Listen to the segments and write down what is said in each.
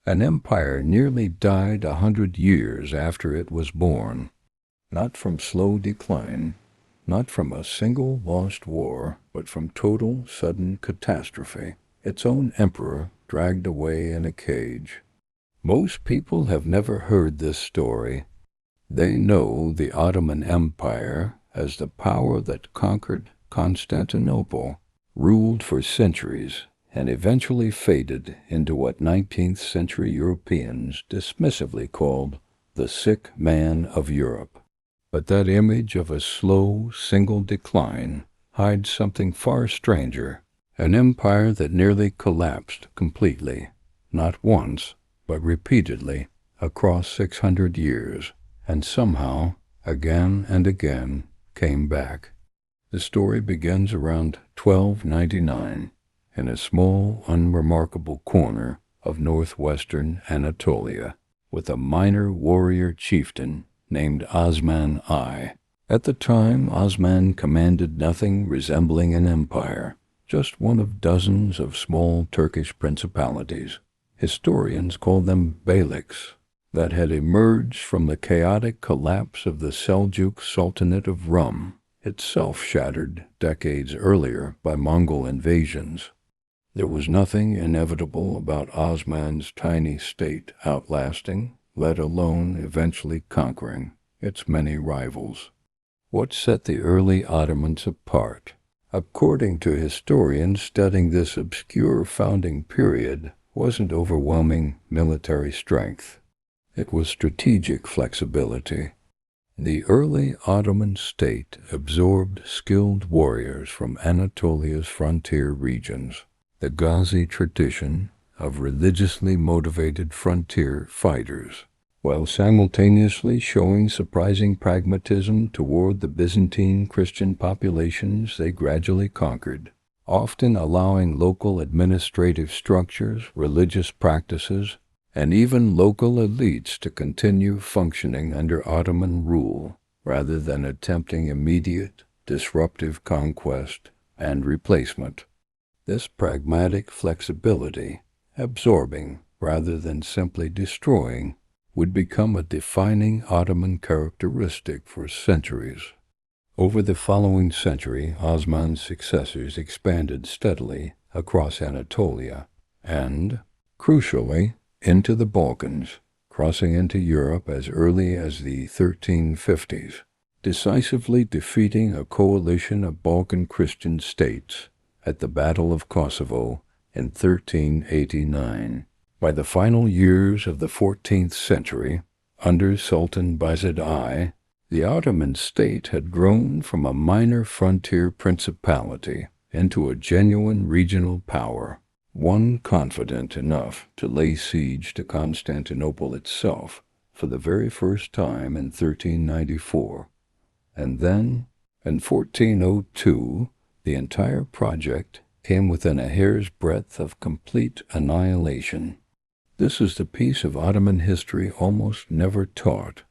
An empire nearly died 100 years after it was born, not from slow decline, not from a single lost war, but from total, sudden catastrophe. Its own emperor dragged away in a cage. Most people have never heard this story. They know the Ottoman Empire as the power that conquered Constantinople, ruled for centuries, and eventually faded into what 19th century Europeans dismissively called the sick man of Europe. But that image of a slow, single decline hides something far stranger, an empire that nearly collapsed completely, not once, but repeatedly, across 600 years, and somehow, again and again, came back. The story begins around 1299, in a small, unremarkable corner of northwestern Anatolia, with a minor warrior chieftain named Osman I. At the time, Osman commanded nothing resembling an empire, just one of dozens of small Turkish principalities. Historians call them beyliks, that had emerged from the chaotic collapse of the Seljuk Sultanate of Rum, itself shattered decades earlier by Mongol invasions. There was nothing inevitable about Osman's tiny state outlasting, let alone eventually conquering, its many rivals. What set the early Ottomans apart? According to historians studying this obscure founding period, wasn't overwhelming military strength. It was strategic flexibility. The early Ottoman state absorbed skilled warriors from Anatolia's frontier regions, the Ghazi tradition of religiously motivated frontier fighters, while simultaneously showing surprising pragmatism toward the Byzantine Christian populations they gradually conquered, often allowing local administrative structures, religious practices, and even local elites to continue functioning under Ottoman rule, rather than attempting immediate, disruptive conquest and replacement. This pragmatic flexibility, absorbing rather than simply destroying, would become a defining Ottoman characteristic for centuries. Over the following century, Osman's successors expanded steadily across Anatolia and, crucially, into the Balkans, crossing into Europe as early as the 1350s, decisively defeating a coalition of Balkan Christian states at the Battle of Kosovo in 1389. By the final years of the 14th century, under Sultan Bayezid I, the Ottoman state had grown from a minor frontier principality into a genuine regional power, one confident enough to lay siege to Constantinople itself for the very first time in 1394. And then, in 1402, the entire project came within a hair's breadth of complete annihilation. This is the piece of Ottoman history almost never taught,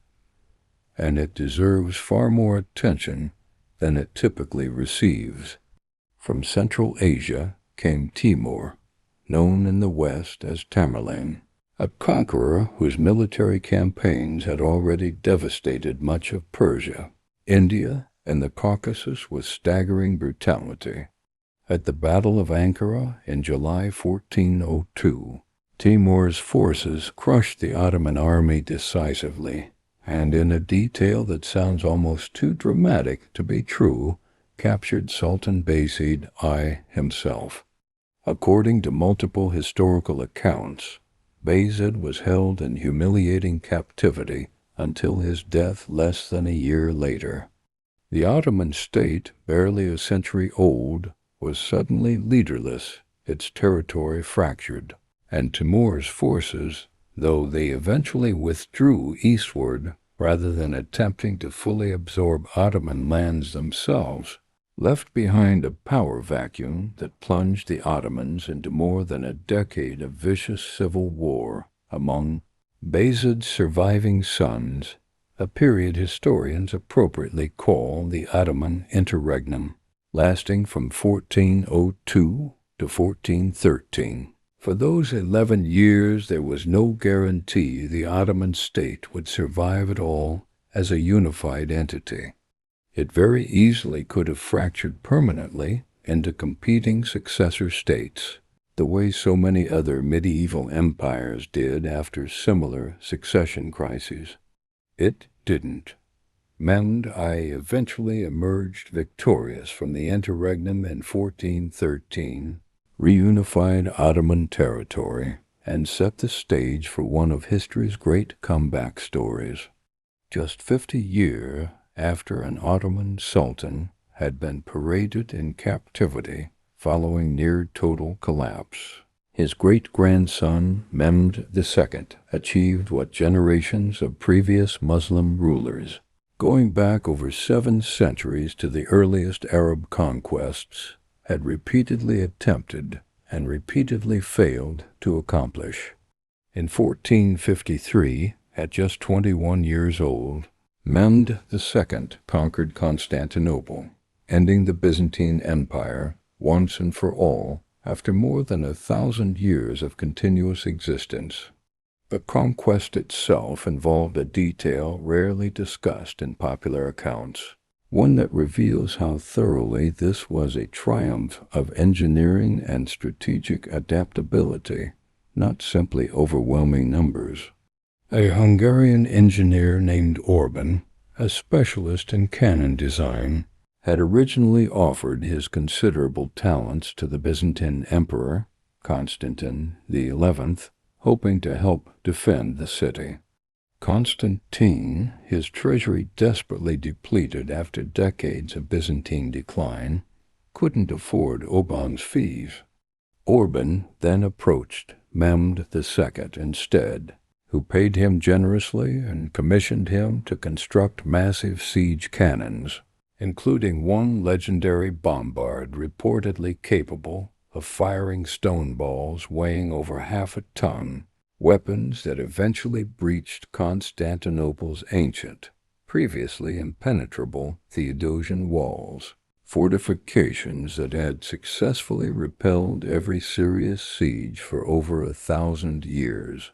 and it deserves far more attention than it typically receives. From Central Asia came Timur, known in the West as Tamerlane, a conqueror whose military campaigns had already devastated much of Persia, India, and the Caucasus with staggering brutality. At the Battle of Ankara in July 1402, Timur's forces crushed the Ottoman army decisively, and in a detail that sounds almost too dramatic to be true, captured Sultan Bayezid I himself. According to multiple historical accounts, Bayezid was held in humiliating captivity until his death less than a year later. The Ottoman state, barely a century old, was suddenly leaderless, its territory fractured, and Timur's forces, though they eventually withdrew eastward rather than attempting to fully absorb Ottoman lands themselves, left behind a power vacuum that plunged the Ottomans into more than a decade of vicious civil war among Bayezid's surviving sons, a period historians appropriately call the Ottoman Interregnum, lasting from 1402 to 1413, For those 11 years, there was no guarantee the Ottoman state would survive at all as a unified entity. It very easily could have fractured permanently into competing successor states, the way so many other medieval empires did after similar succession crises. It didn't. Mehmed I eventually emerged victorious from the interregnum in 1413, reunified Ottoman territory, and set the stage for one of history's great comeback stories. Just 50 years after an Ottoman sultan had been paraded in captivity following near total collapse, his great-grandson Mehmed II achieved what generations of previous Muslim rulers, going back over 7 centuries to the earliest Arab conquests, had repeatedly attempted and repeatedly failed to accomplish. In 1453, at just 21 years old, Mehmed II conquered Constantinople, ending the Byzantine Empire once and for all after more than 1,000 years of continuous existence. The conquest itself involved a detail rarely discussed in popular accounts, one that reveals how thoroughly this was a triumph of engineering and strategic adaptability, not simply overwhelming numbers. A Hungarian engineer named Orban, a specialist in cannon design, had originally offered his considerable talents to the Byzantine Emperor, Constantine XI, hoping to help defend the city. Constantine, his treasury desperately depleted after decades of Byzantine decline, couldn't afford Orban's fees. Orban then approached Mehmed II instead, who paid him generously and commissioned him to construct massive siege cannons, including one legendary bombard reportedly capable of firing stone balls weighing over half a ton, weapons that eventually breached Constantinople's ancient, previously impenetrable Theodosian walls, fortifications that had successfully repelled every serious siege for over 1,000 years.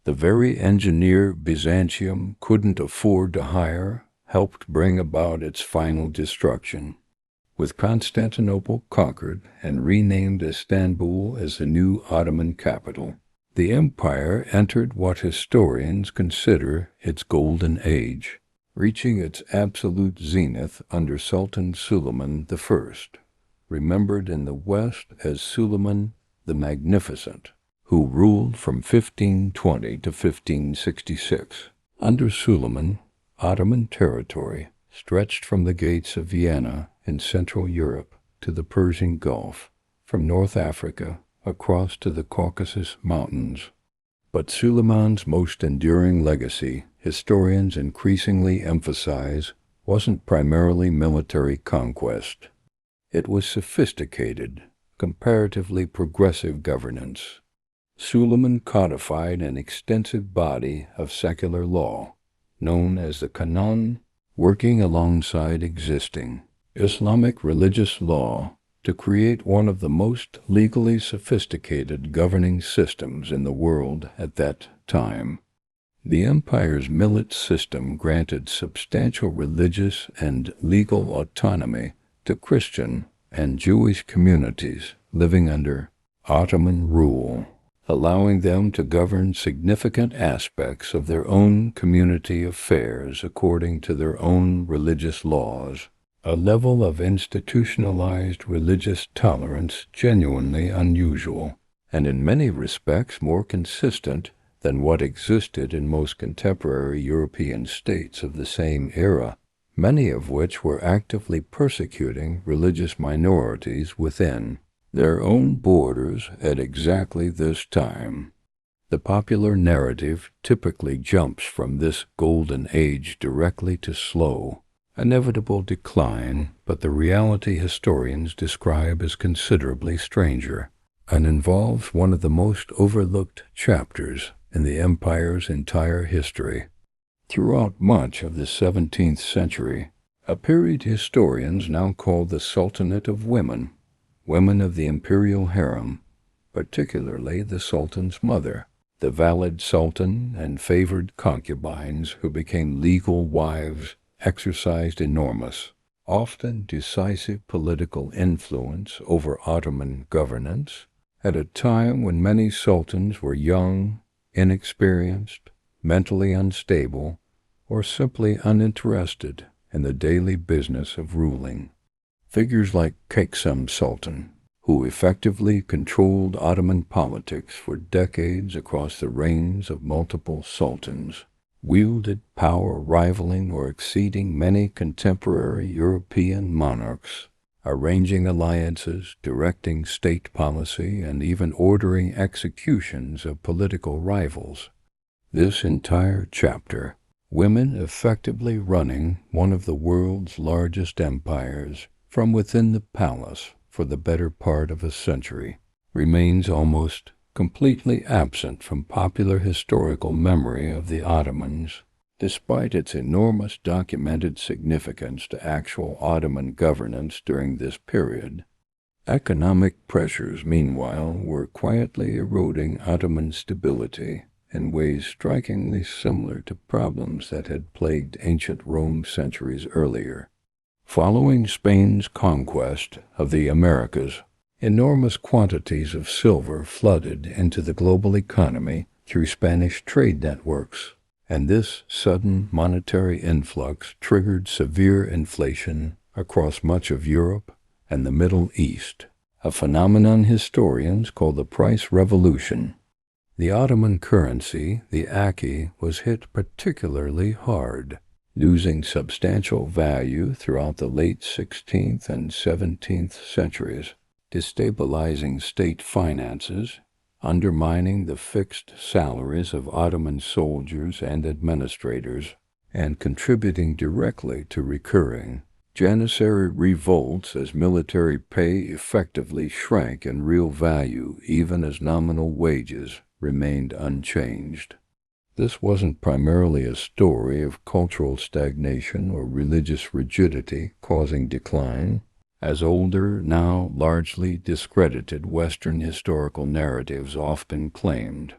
The very engineer Byzantium couldn't afford to hire helped bring about its final destruction. With Constantinople conquered and renamed Istanbul as the new Ottoman capital, the empire entered what historians consider its golden age, reaching its absolute zenith under Sultan Suleiman I, remembered in the West as Suleiman the Magnificent, who ruled from 1520 to 1566. Under Suleiman, Ottoman territory stretched from the gates of Vienna in Central Europe to the Persian Gulf, from North Africa across to the Caucasus Mountains. But Suleiman's most enduring legacy, historians increasingly emphasize, wasn't primarily military conquest. It was sophisticated, comparatively progressive governance. Suleiman codified an extensive body of secular law, known as the Canon, working alongside existing Islamic religious law to create one of the most legally sophisticated governing systems in the world at that time. The empire's millet system granted substantial religious and legal autonomy to Christian and Jewish communities living under Ottoman rule, allowing them to govern significant aspects of their own community affairs according to their own religious laws, a level of institutionalized religious tolerance genuinely unusual, and in many respects more consistent than what existed in most contemporary European states of the same era, many of which were actively persecuting religious minorities within their own borders at exactly this time. The popular narrative typically jumps from this golden age directly to slow, inevitable decline, but the reality historians describe as considerably stranger, and involves one of the most overlooked chapters in the empire's entire history. Throughout much of the 17th century, a period historians now call the Sultanate of Women, women of the imperial harem, particularly the sultan's mother. The valid sultan and favored concubines who became legal wives exercised enormous, often decisive political influence over Ottoman governance at a time when many sultans were young, inexperienced, mentally unstable, or simply uninterested in the daily business of ruling. Figures like Kaiksem Sultan, who effectively controlled Ottoman politics for decades across the reigns of multiple sultans, wielded power rivaling or exceeding many contemporary European monarchs, arranging alliances, directing state policy, and even ordering executions of political rivals. This entire chapter, women effectively running one of the world's largest empires from within the palace for the better part of a century, remains almost completely absent from popular historical memory of the Ottomans, despite its enormous documented significance to actual Ottoman governance during this period. Economic pressures, meanwhile, were quietly eroding Ottoman stability in ways strikingly similar to problems that had plagued ancient Rome centuries earlier. Following Spain's conquest of the Americas, enormous quantities of silver flooded into the global economy through Spanish trade networks, and this sudden monetary influx triggered severe inflation across much of Europe and the Middle East, a phenomenon historians call the price revolution. The Ottoman currency, the aki, was hit particularly hard, losing substantial value throughout the late 16th and 17th centuries, destabilizing state finances, undermining the fixed salaries of Ottoman soldiers and administrators, and contributing directly to recurring Janissary revolts as military pay effectively shrank in real value even as nominal wages remained unchanged. This wasn't primarily a story of cultural stagnation or religious rigidity causing decline, as older, now largely discredited Western historical narratives often claimed.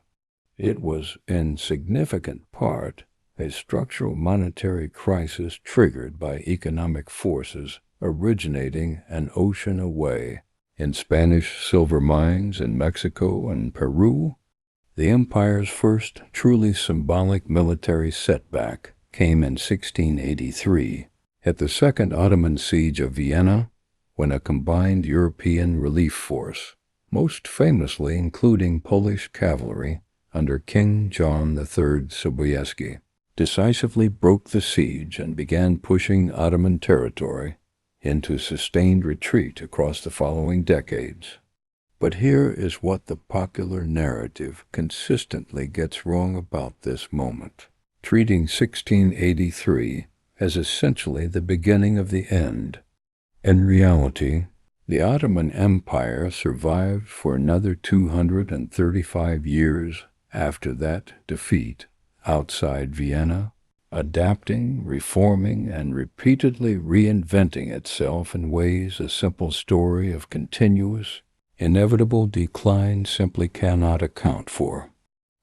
It was, in significant part, a structural monetary crisis triggered by economic forces originating an ocean away. In Spanish silver mines in Mexico and Peru, the empire's first truly symbolic military setback came in 1683, at the Second Ottoman Siege of Vienna, when a combined European relief force, most famously including Polish cavalry under King John III Sobieski, decisively broke the siege and began pushing Ottoman territory into sustained retreat across the following decades. But here is what the popular narrative consistently gets wrong about this moment, treating 1683 as essentially the beginning of the end. In reality, the Ottoman Empire survived for another 235 years after that defeat outside Vienna, adapting, reforming, and repeatedly reinventing itself in ways a simple story of continuous, inevitable decline simply cannot account for.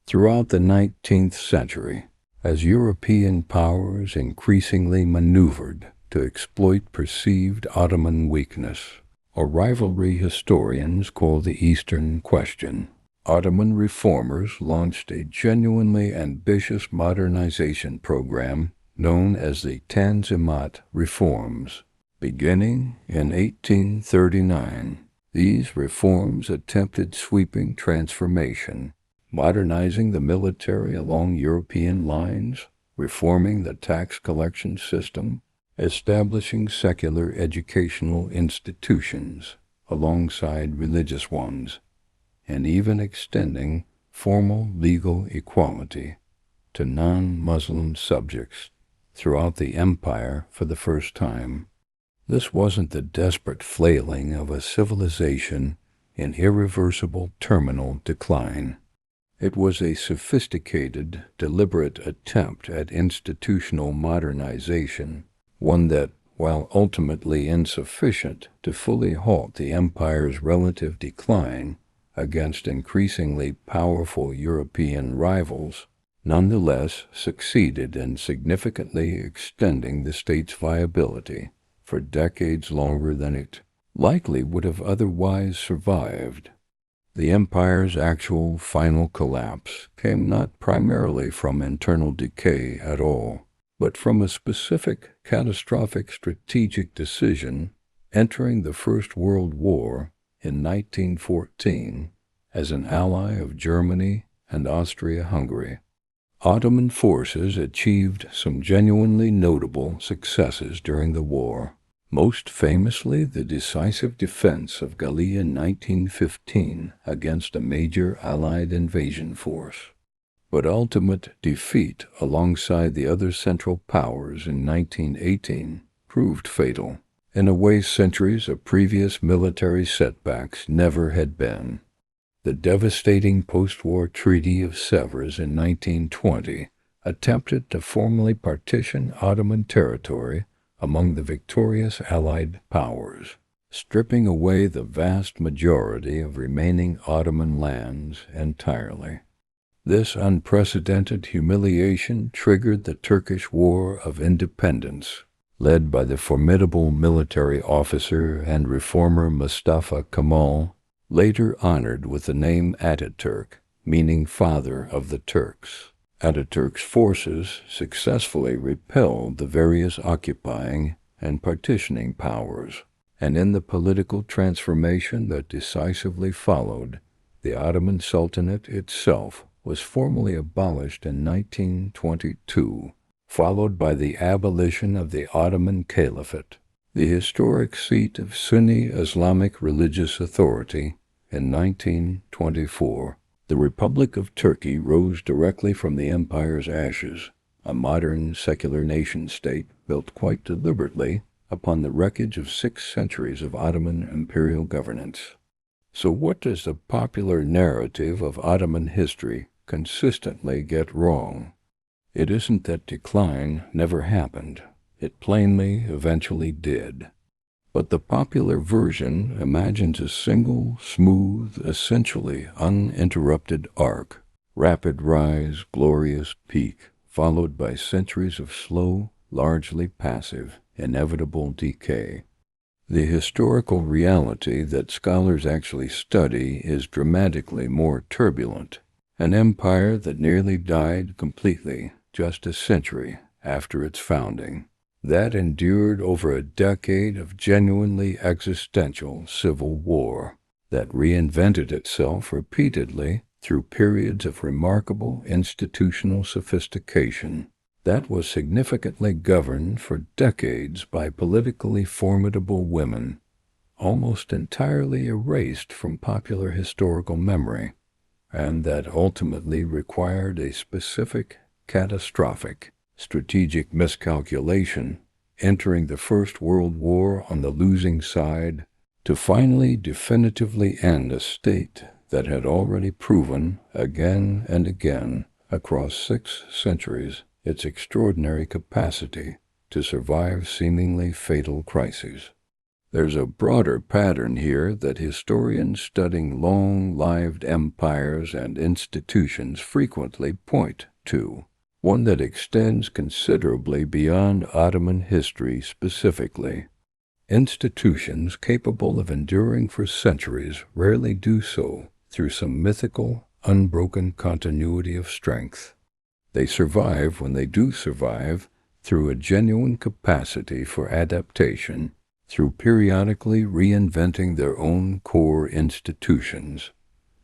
Throughout the 19th century, as European powers increasingly maneuvered to exploit perceived Ottoman weakness, or rivalry historians call the Eastern Question, Ottoman reformers launched a genuinely ambitious modernization program known as the Tanzimat Reforms. Beginning in 1839, these reforms attempted sweeping transformation, modernizing the military along European lines, reforming the tax collection system, establishing secular educational institutions alongside religious ones, and even extending formal legal equality to non-Muslim subjects throughout the empire for the first time. This wasn't the desperate flailing of a civilization in irreversible terminal decline. It was a sophisticated, deliberate attempt at institutional modernization, one that, while ultimately insufficient to fully halt the empire's relative decline, against increasingly powerful European rivals, nonetheless succeeded in significantly extending the state's viability for decades longer than it likely would have otherwise survived. The empire's actual final collapse came not primarily from internal decay at all, but from a specific catastrophic strategic decision entering the First World War in 1914 as an ally of Germany and Austria-Hungary. Ottoman forces achieved some genuinely notable successes during the war, most famously the decisive defense of Gallia in 1915 against a major Allied invasion force. But ultimate defeat alongside the other Central Powers in 1918 proved fatal, in a way centuries of previous military setbacks never had been. The devastating post-war Treaty of Sèvres in 1920 attempted to formally partition Ottoman territory among the victorious Allied powers, stripping away the vast majority of remaining Ottoman lands entirely. This unprecedented humiliation triggered the Turkish War of Independence, led by the formidable military officer and reformer Mustafa Kemal, later honored with the name Ataturk, meaning father of the Turks. Ataturk's forces successfully repelled the various occupying and partitioning powers, and in the political transformation that decisively followed, the Ottoman Sultanate itself was formally abolished in 1922, followed by the abolition of the Ottoman Caliphate, the historic seat of Sunni Islamic religious authority, in 1924. The Republic of Turkey rose directly from the empire's ashes, a modern secular nation-state built quite deliberately upon the wreckage of 6 centuries of Ottoman imperial governance. So what does the popular narrative of Ottoman history consistently get wrong? It isn't that decline never happened. It plainly eventually did. But the popular version imagines a single, smooth, essentially uninterrupted arc, rapid rise, glorious peak, followed by centuries of slow, largely passive, inevitable decay. The historical reality that scholars actually study is dramatically more turbulent. An empire that nearly died completely just a century after its founding, that endured over a decade of genuinely existential civil war, that reinvented itself repeatedly through periods of remarkable institutional sophistication, that was significantly governed for decades by politically formidable women, almost entirely erased from popular historical memory, and that ultimately required a specific, catastrophic, strategic miscalculation, entering the First World War on the losing side, to finally definitively end a state that had already proven again and again across 6 centuries its extraordinary capacity to survive seemingly fatal crises. There's a broader pattern here that historians studying long-lived empires and institutions frequently point to, one that extends considerably beyond Ottoman history specifically. Institutions capable of enduring for centuries rarely do so through some mythical, unbroken continuity of strength. They survive, when they do survive, through a genuine capacity for adaptation, through periodically reinventing their own core institutions,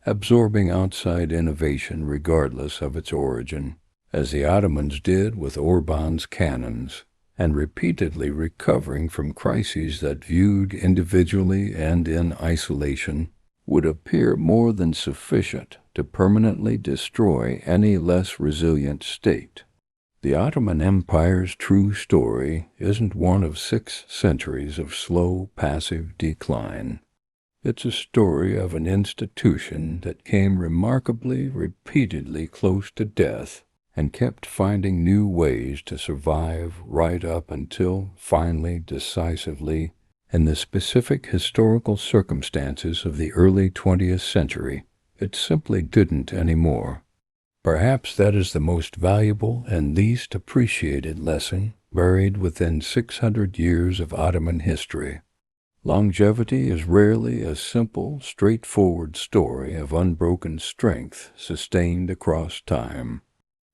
absorbing outside innovation regardless of its origin, as the Ottomans did with Orban's cannons, and repeatedly recovering from crises that, viewed individually and in isolation, would appear more than sufficient to permanently destroy any less resilient state. The Ottoman Empire's true story isn't one of 6 centuries of slow, passive decline. It's a story of an institution that came remarkably, repeatedly close to death and kept finding new ways to survive right up until, finally, decisively, In the specific historical circumstances of the early 20th century, it simply didn't anymore. Perhaps that is the most valuable and least appreciated lesson buried within 600 years of Ottoman history. Longevity is rarely a simple, straightforward story of unbroken strength sustained across time.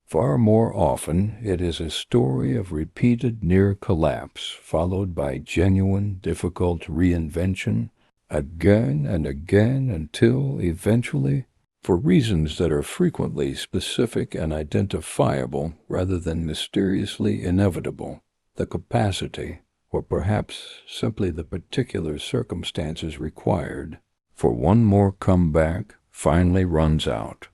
Far more often, it is a story of repeated near collapse followed by genuine, difficult reinvention again and again until, eventually, for reasons that are frequently specific and identifiable rather than mysteriously inevitable, the capacity, or perhaps simply the particular circumstances required, for one more comeback finally runs out.